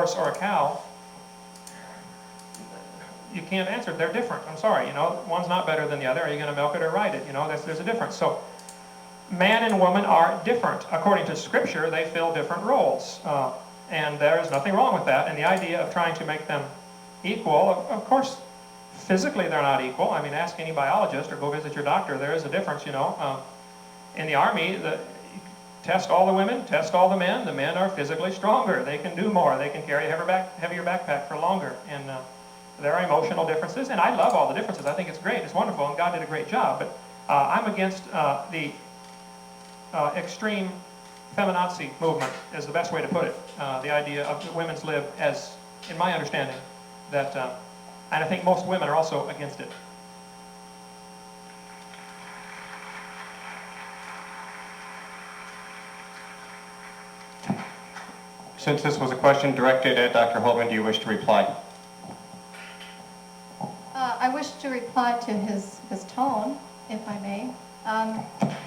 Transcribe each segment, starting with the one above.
horse or a cow, you can't answer. They're different. I'm sorry, you know, one's not better than the other. Are you going to milk it or ride it? You know, there's a difference. So man and woman are different. According to Scripture, they fill different roles. And there's nothing wrong with that. And the idea of trying to make them equal, of course, physically they're not equal. I mean, ask any biologist or go visit your doctor. There is a difference, you know. In the Army, test all the women, test all the men. The men are physically stronger. They can do more. They can carry a heavier backpack for longer. And there are emotional differences. And I love all the differences. I think it's great. It's wonderful. And God did a great job. But I'm against the extreme feminazi movement is the best way to put it. The idea of women's lib as, in my understanding, that, and I think most women are also against it. Since this was a question directed at Dr. Hovind, do you wish to reply? I wish to reply to his tone, if I may.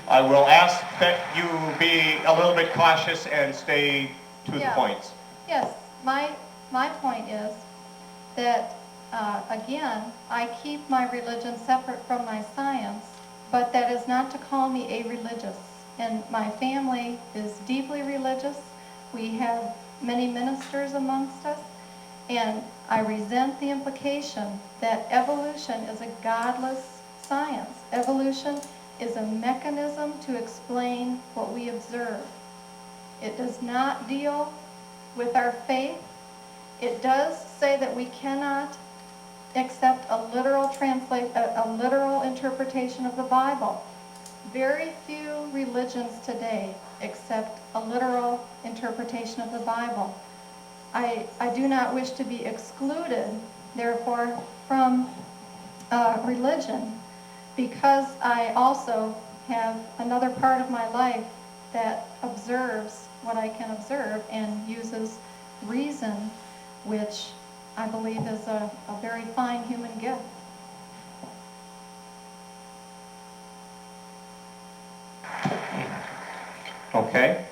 I will ask that you be a little bit cautious and stay to the points. Yes, my point is that, again, I keep my religion separate from my science, but that is not to call me a-religious. And my family is deeply religious. We have many ministers amongst us, and I resent the implication that evolution is a godless science. Evolution is a mechanism to explain what we observe. It does not deal with our faith. It does say that we cannot accept a literal interpretation of the Bible. Very few religions today accept a literal interpretation of the Bible. I do not wish to be excluded, therefore, from religion, because I also have another part of my life that observes what I can observe and uses reason, which I believe is a very fine human gift. Okay.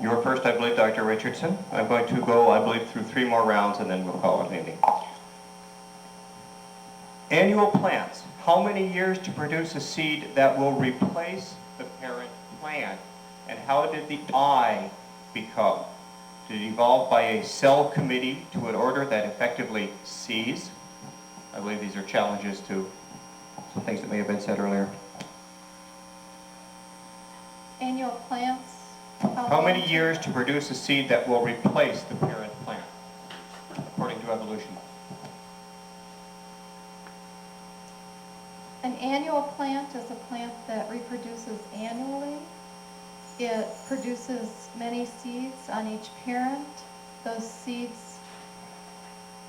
You're first, I believe, Dr. Richardson. I'm going to go, I believe, through 3 more rounds and then we'll call it an evening. Annual plants. How many years to produce a seed that will replace the parent plant? And how did the eye become? Did it evolve by a cell committee to an order that effectively sees? I believe these are challenges to some things that may have been said earlier. Annual plants. How many years to produce a seed that will replace the parent plant, according to evolution? An annual plant is a plant that reproduces annually. It produces many seeds on each parent. Those seeds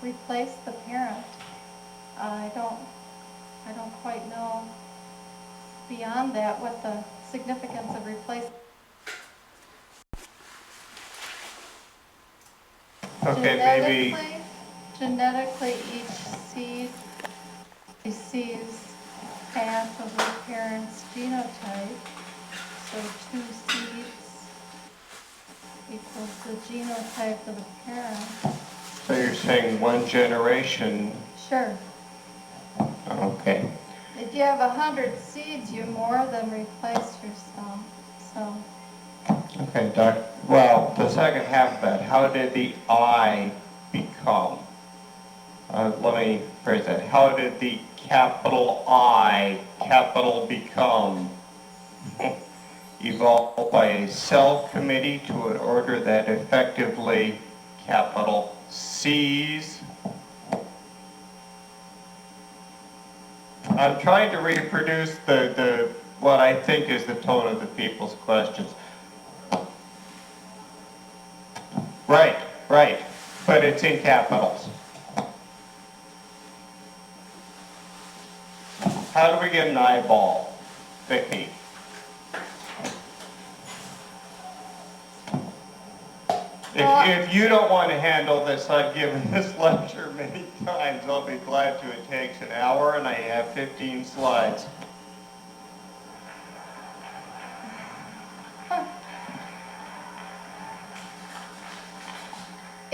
replace the parent. I don't quite know beyond that what the significance of replacement. Okay, Genetically, each seed receives half of the parent's genotype. So 2 seeds equals the genotype of the parent. So you're saying 1 generation? Sure. Okay. If you have 100 seeds, you more than replace yourself. So. Okay, Doc. Well, the second half of that, how did the I become? Let me phrase that. How did the capital I, capital become? Evolved by a cell committee to an order that effectively, capital, sees. I'm trying to reproduce the what I think is the tone of the people's questions. Right, but it's in capitals. How do we get an eyeball? Vicky. If you don't want to handle this, I've given this lecture many times. I'll be glad to. It takes an hour and I have 15 slides.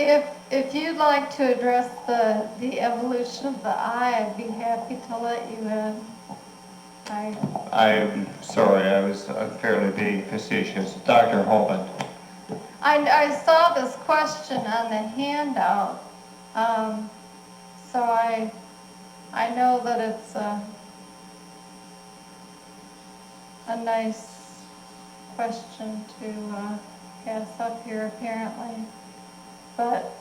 If you'd like to address the evolution of the eye, I'd be happy to let you in. I'm sorry, I was unfairly being facetious. Dr. Hovind. I saw this question on the handout, so I know that it's a nice question to pass up here apparently, but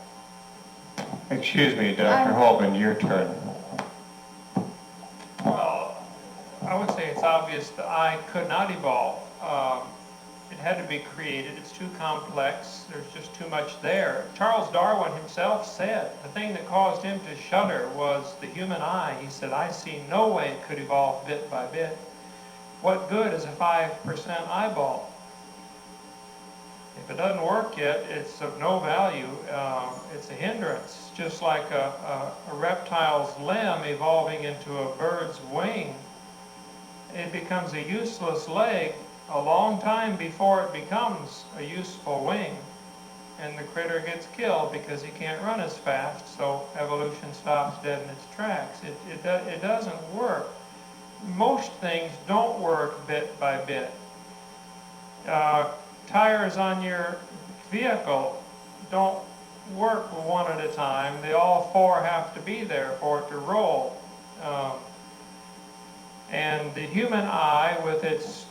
Excuse me, Dr. Hovind, your turn. Well, I would say it's obvious the eye could not evolve. It had to be created. It's too complex. There's just too much there. Charles Darwin himself said the thing that caused him to shudder was the human eye. He said, I see no way it could evolve bit by bit. What good is a 5% eyeball? If it doesn't work yet, it's of no value. It's a hindrance, just like a reptile's limb evolving into a bird's wing. It becomes a useless leg a long time before it becomes a useful wing. And the critter gets killed because he can't run as fast, so evolution stops dead in its tracks. It doesn't work. Most things don't work bit by bit. Tires on your vehicle don't work one at a time. They all four have to be there for it to roll. And the human eye, with its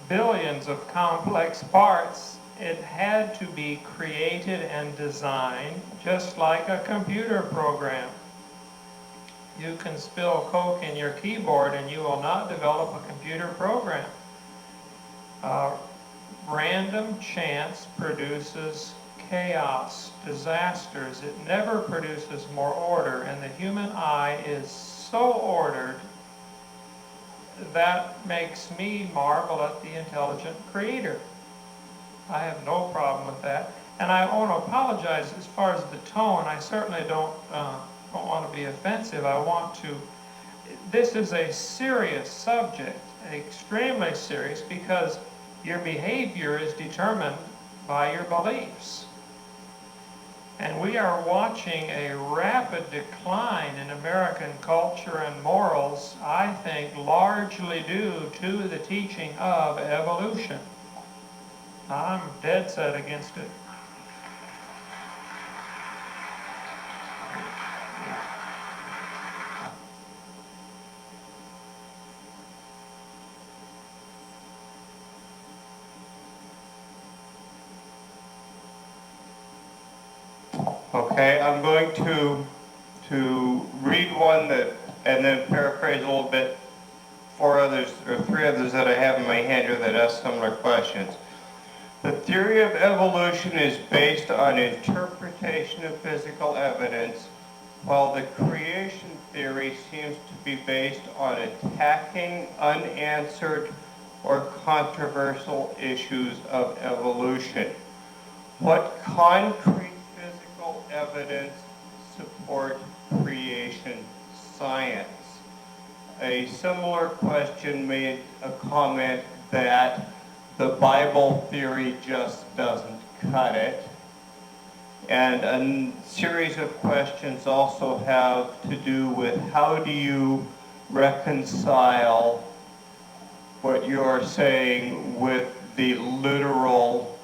billions of complex parts, it had to be created and designed just like a computer program. You can spill Coke in your keyboard and you will not develop a computer program. Random chance produces chaos, disasters. It never produces more order, and the human eye is so ordered that makes me marvel at the intelligent creator. I have no problem with that. And I want to apologize as far as the tone. I certainly don't want to be offensive. I want to, this is a serious subject, extremely serious, because your behavior is determined by your beliefs. And we are watching a rapid decline in American culture and morals, I think largely due to the teaching of evolution. I'm dead set against it. Okay, I'm going to read one and then paraphrase a little bit. Three others that I have in my hand here that ask similar questions. The theory of evolution is based on interpretation of physical evidence, while the creation theory seems to be based on attacking unanswered or controversial issues of evolution. What concrete physical evidence support creation science? A similar question made a comment that the Bible theory just doesn't cut it. And a series of questions also have to do with how do you reconcile what you're saying with the literal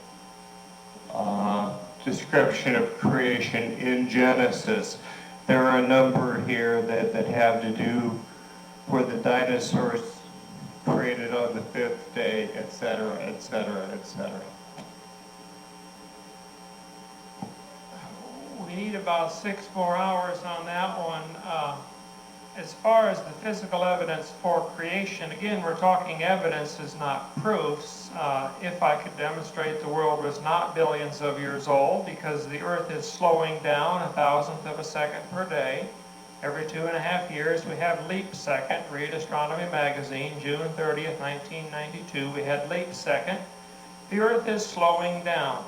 description of creation in Genesis. There are a number here that have to do where the dinosaurs created on the fifth day, etc., etc., etc. We need about 6 more hours on that one. As far as the physical evidence for creation, again, we're talking evidences, not proofs. If I could demonstrate the world was not billions of years old, because the Earth is slowing down 1,000th of a second per day. Every 2.5 years we have leap second. Read Astronomy Magazine, June 30th, 1992. We had leap second. The Earth is slowing down.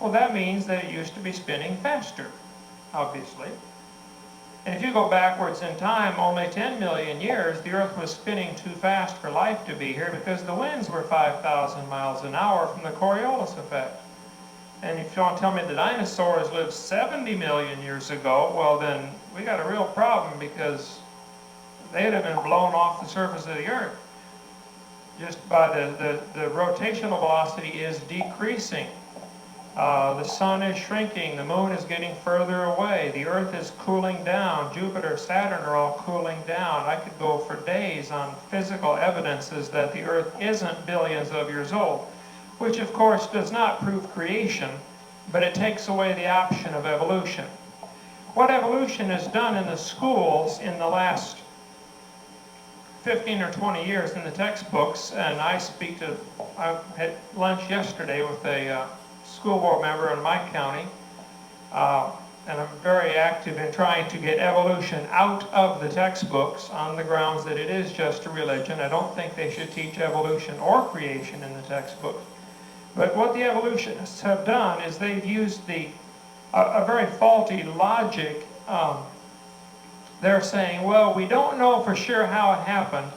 Well, that means that it used to be spinning faster, obviously. And if you go backwards in time, only 10 million years, the Earth was spinning too fast for life to be here because the winds were 5,000 miles an hour from the Coriolis effect. And if you want to tell me the dinosaurs lived 70 million years ago, well then we got a real problem, because they'd have been blown off the surface of the earth. Just by the rotational velocity is decreasing. The sun is shrinking, the moon is getting further away, the earth is cooling down, Jupiter, Saturn are all cooling down. I could go for days on physical evidences that the earth isn't billions of years old, which of course does not prove creation, but it takes away the option of evolution. What evolution has done in the schools in the last 15 or 20 years in the textbooks, and I had lunch yesterday with a school board member in my county, and I'm very active in trying to get evolution out of the textbooks on the grounds that it is just a religion. I don't think they should teach evolution or creation in the textbooks. But what the evolutionists have done is they've used a very faulty logic. They're saying, well, we don't know for sure how it happened,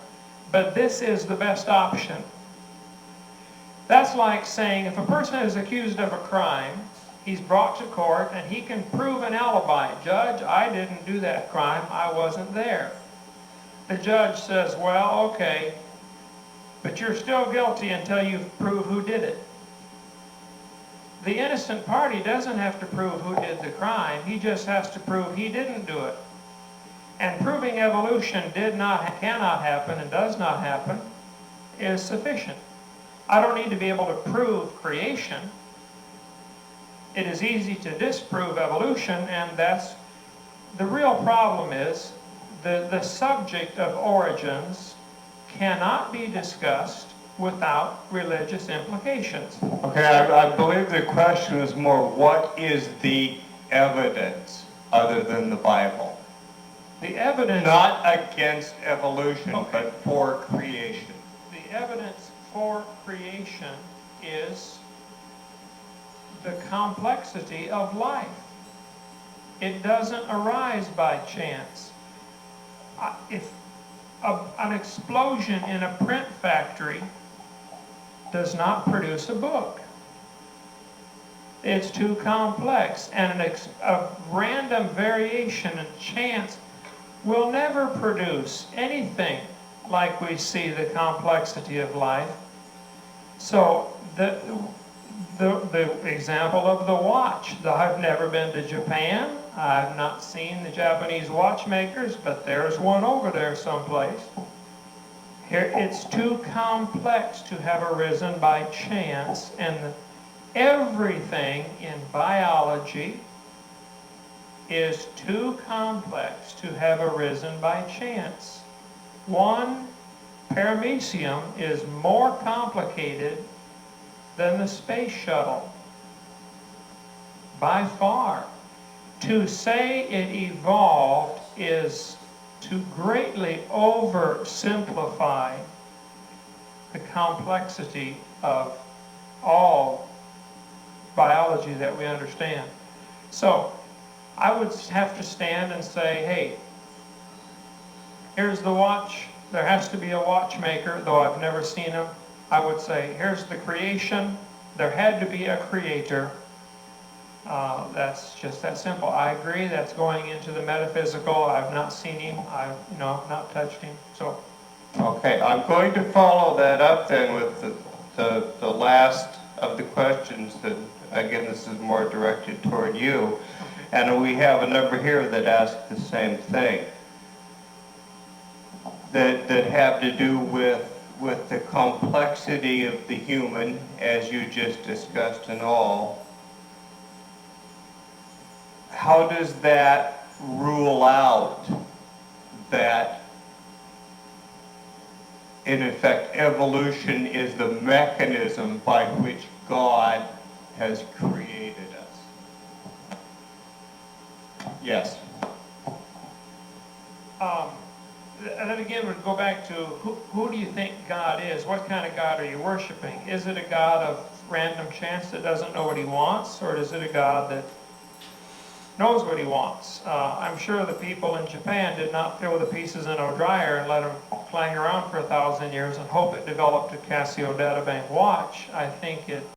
but this is the best option. That's like saying if a person is accused of a crime, he's brought to court and he can prove an alibi. Judge, I didn't do that crime, I wasn't there. The judge says, well, okay, but you're still guilty until you prove who did it. The innocent party doesn't have to prove who did the crime, he just has to prove he didn't do it. And proving evolution cannot happen and does not happen is sufficient. I don't need to be able to prove creation. It is easy to disprove evolution, and that's the real problem. Is the subject of origins cannot be discussed without religious implications. Okay, I believe the question is more, what is the evidence other than the Bible? The evidence... Not against evolution, Okay. but for creation. The evidence for creation is the complexity of life. It doesn't arise by chance. If an explosion in a print factory does not produce a book, it's too complex, and a random variation and chance will never produce anything like we see the complexity of life. So the example of the watch. I've never been to Japan. I've not seen the Japanese watchmakers, but there's one over there someplace. Here, it's too complex to have arisen by chance, and everything in biology is too complex to have arisen by chance. One paramecium is more complicated than the space shuttle, by far. To say it evolved is to greatly oversimplify the complexity of all biology that we understand. So I would have to stand and say, hey, here's the watch. There has to be a watchmaker, though I've never seen him. I would say, here's the creation. There had to be a creator. That's just that simple. I agree, that's going into the metaphysical. I've not seen him. I've not touched him. So, okay, I'm going to follow that up then with the last of the questions that, again, this is more directed toward you. okay. And we have a number here that ask the same thing, that have to do with the complexity of the human, as you just discussed and all. How does that rule out that, in effect, evolution is the mechanism by which God has created us? Yes. And then again, we'd go back to who do you think God is? What kind of God are you worshiping? Is it a God of random chance that doesn't know what he wants, or is it a God that knows what he wants? I'm sure the people in Japan did not throw the pieces in a dryer and let them clang around for 1,000 years and hope it developed a Casio Databank watch. I think it